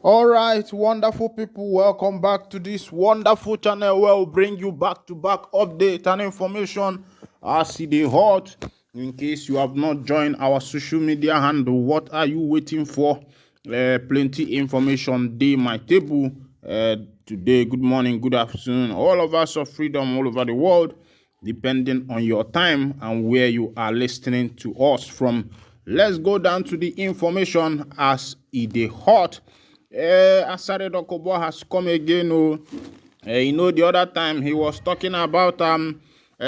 All right, wonderful people, welcome back to this wonderful channel where we'll bring you back-to-back update and information as it is hot. In case you have not joined our social media handle, what are you waiting for? Plenty information day my table today. Good morning, good afternoon, all of us of freedom all over the world, depending on your time and where you are listening to us from. Let's go down to the information as it is hot. Asari Dokubo has come again. The other time he was talking about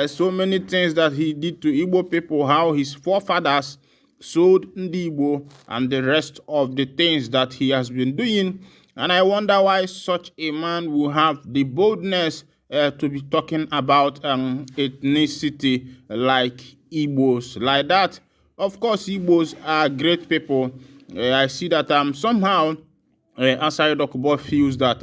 so many things that he did to Igbo people, how his forefathers sold Igbo and the rest of the things that he has been doing. And I wonder why such a man will have the boldness to be talking about ethnicity like Igbos, like that. Of course, Igbos are great people. I see that somehow Asari Dokubo feels that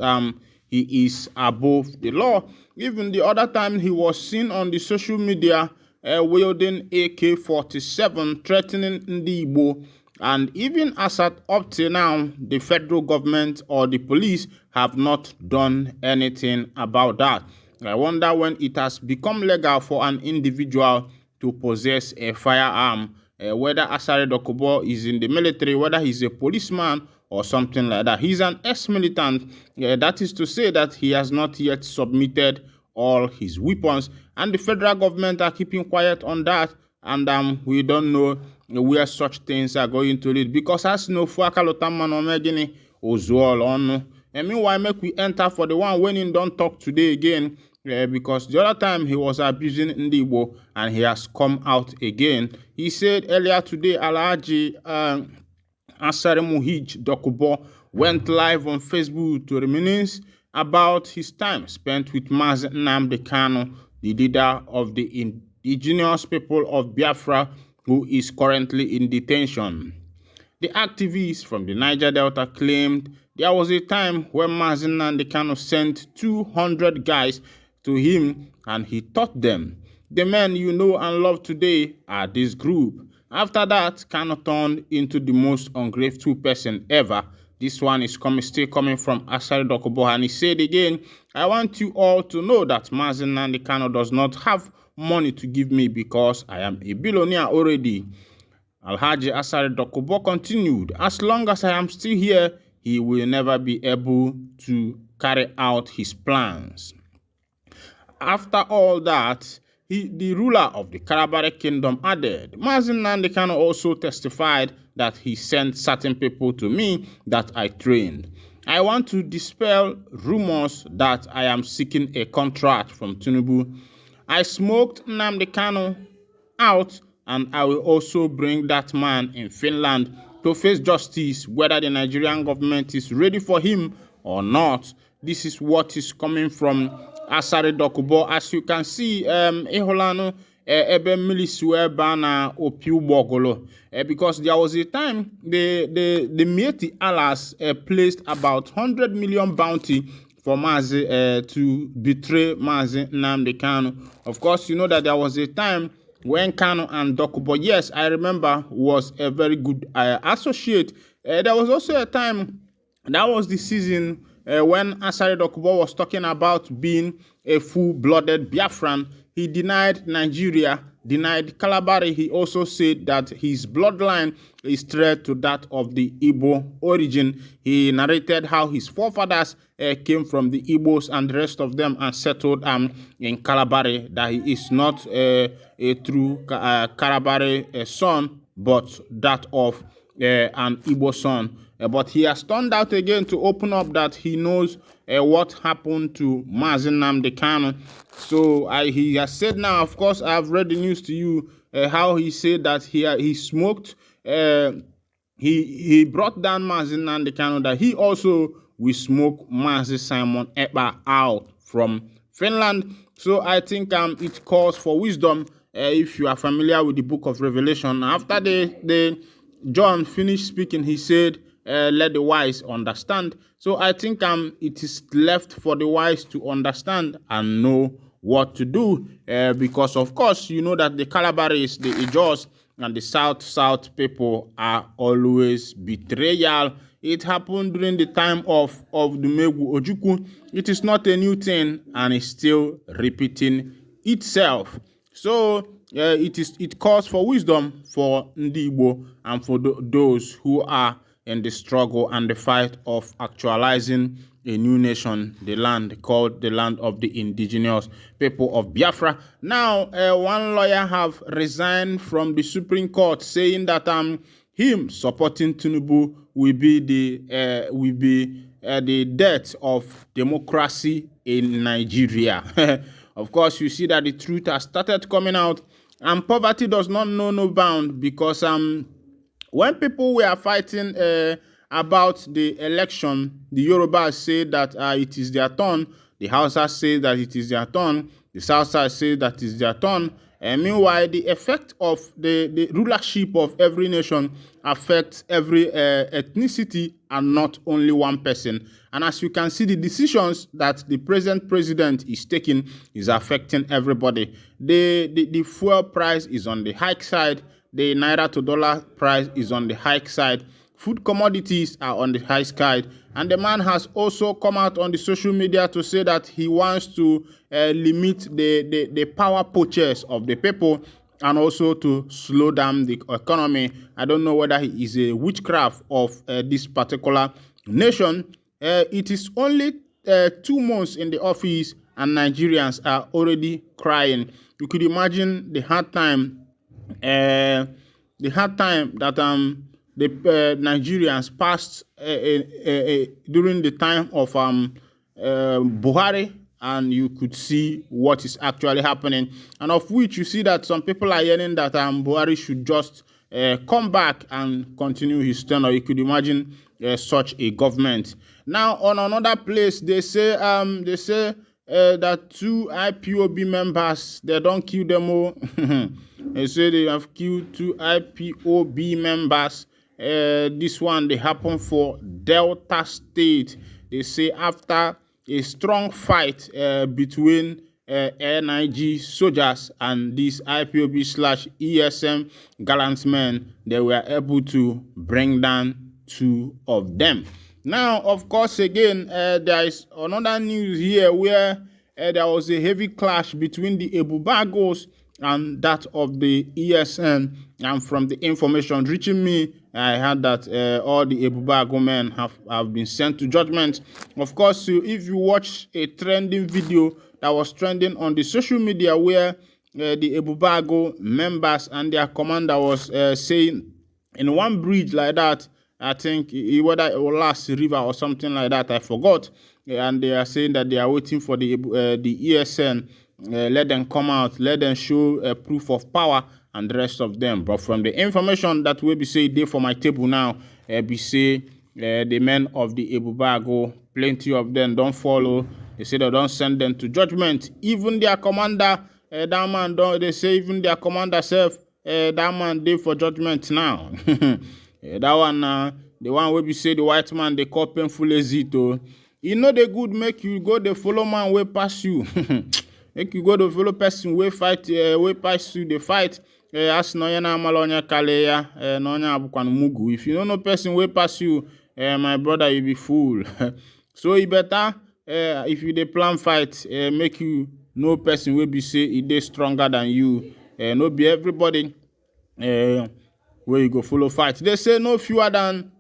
he is above the law. Even the other time he was seen on the social media wielding AK-47, threatening Igbo. And even as at up till now, the federal government or the police have not done anything about that. I wonder when it has become legal for an individual to possess a firearm, whether Asari Dokubo is in the military, whether he's a policeman or something like that. He's an ex-militant. That is to say that he has not yet submitted all his weapons, and the federal government are keeping quiet on that, and we don't know where such things are going to lead, because as no fuakalotaman omegini ozuol onu. And meanwhile, make we enter for the one when he don't talk today again, because the other time he was abusing Igbo and he has come out again. He said earlier today, Alhaji Asari Dokubo went live on Facebook to reminisce about his time spent with Nnamďi Kanu, the leader of the indigenous people of Biafra, who is currently in detention. The activist from the Niger Delta claimed there was a time when Nnamďi Kanu sent 200 guys to him and he taught them. The men you know and love today are this group. After that, Kanu turned into the most ungrateful person ever. This one is still coming from Asari Dokubo, and he said again, I want you all to know that Nnamďi Kanu does not have money to give me because I am a billionaire already. Alhaji Asari Dokubo continued, as long as I am still here, he will never be able to carry out his plans. After all that, the ruler of the Kalabari kingdom added, Nnamďi Kanu also testified that he sent certain people to me that I trained. I want to dispel rumors that I am seeking a contract from Tinubu. I smoked Nnamďi Kanu out, and I will also bring that man in Finland to face justice, whether the Nigerian government is ready for him or not. This is what is coming from Asari Dokubo. As you can see, Eholano ebe milisue bana opiu bogolo, because there was a time the Mieti Alas placed about 100 million bounty for Mazi to betray Mazi Nnamďi Kanu. Of course, you know that there was a time when Kanu and Dokubo, yes, I remember, was a very good associate. There was also a time, that was the season when Asari Dokubo was talking about being a full-blooded Biafran. He denied Nigeria, denied Kalabari. He also said that his bloodline is traced to that of the Igbo origin. He narrated how his forefathers came from the Igbos and the rest of them and settled in Kalabari, that he is not a true Kalabari son, but that of an Igbo son. But he has turned out again to open up that he knows what happened to Nnamďi Kanu. So he has said now, of course, I've read the news to you, how he said that he smoked, he brought down Nnamďi Kanu, that he also will smoke Mazi Simon Ekpa out from Finland. So I think it calls for wisdom. If you are familiar with the book of Revelation, after the John finished speaking, he said, let the wise understand. So I think it is left for the wise to understand and know what to do, because of course you know that the Calabaris, the Ijos, and the South people are always betrayal. It happened during the time of the Megu Ojukwu. It is not a new thing, and it's still repeating itself. So it calls for wisdom for Ndi Igbo and for those who are in the struggle and the fight of actualizing a new nation, the land called the land of the indigenous people of Biafra. Now, one lawyer have resigned from the Supreme Court, saying that him supporting Tinubu will be the death of democracy in Nigeria. Of course, you see that the truth has started coming out, and poverty does not know no bound, because when people were fighting about the election, the Yorubas say that it is their turn, the Hausas say that it is their turn, the Southside say that it is their turn. And meanwhile, the effect of the rulership of every nation affects every ethnicity and not only one person. And as you can see, the decisions that the present president is taking is affecting everybody. The fuel price is on the high side. The naira to dollar price is on the high side. Food commodities are on the high side. And the man has also come out on the social media to say that he wants to limit the power purchase of the people, and also to slow down the economy. I don't know whether he is a witchcraft of this particular nation. It is only 2 months in the office, and Nigerians are already crying. You could imagine the hard time that the Nigerians passed during the time of Buhari, and you could see what is actually happening, and of which you see that some people are yelling that Buhari should just come back and continue his tenure. You could imagine such a government. Now, on another place, they say that 2 IPOB members, they don't kill them all. They say they have killed 2 IPOB members. This one, they happen for Delta State. They say after a strong fight between Nnamďi soldiers and these IPOB/ESM gallant men, they were able to bring down 2 of them. Now, of course, again, there is another news here where there was a heavy clash between the Ebubagos and that of the ESN. And from the information reaching me, I heard that all the Ebubago men have been sent to judgment. Of course, if you watch a trending video that was trending on the social media where the Ebubago members and their commander was saying in one bridge like that, I think whether it was last river or something like that, I forgot. And they are saying that they are waiting for the ESN. Let them come out, let them show proof of power and the rest of them. But from the information that will be say there for my table now, be say the men of the Ebubago, plenty of them don't follow. They say they don't send them to judgment. Even their commander, that man don't. They say even their commander self, that man there for judgment now. That one, the one where we say the white man they call painful ezito. You know the good make you go the follow man way pass you. Make you go the follow person way fight way pass you the fight. As no yana malonya kaleya no nya abukwan mugu. If you don't know person way pass you, my brother, you be fool. So you better if you dey plan fight, make you know person will be say it is stronger than you. No be everybody where you go follow fight. They say no fewer than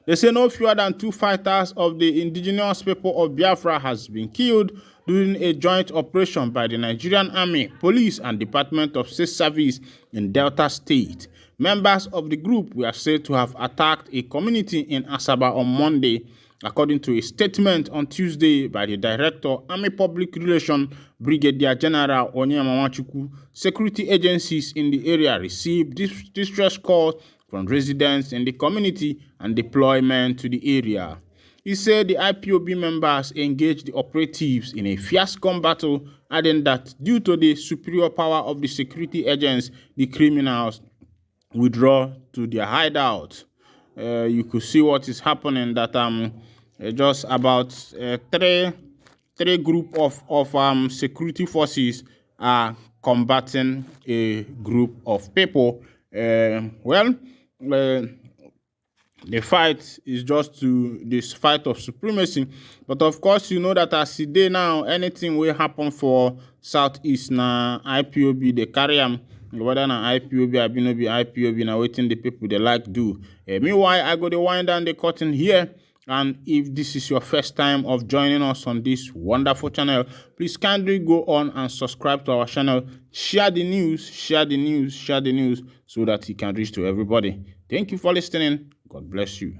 2 fighters of the indigenous people of Biafra has been killed during a joint operation by the Nigerian Army, Police, and Department of State Service in Delta State. Members of the group were said to have attacked a community in Asaba on Monday, according to a statement on Tuesday by the Director, Army Public Relations, Brigadier General Onyemawachukwu. Security agencies in the area received distress calls from residents in the community and deployment to the area. He said the IPOB members engaged the operatives in a fierce gun battle, adding that due to the superior power of the security agents, the criminals withdraw to their hideout. You could see what is happening, that just about three group of security forces are combating a group of people. The fight is just to this fight of supremacy. But of course, you know that as today now, anything will happen for Southeast na IPOB, they carry them. Whether na IPOB, I no be IPOB, now waiting the people they like do. Meanwhile, I go to wind down the curtain here. And if this is your first time of joining us on this wonderful channel, please kindly go on and subscribe to our channel. Share the news, share the news, share the news so that it can reach to everybody. Thank you for listening. God bless you.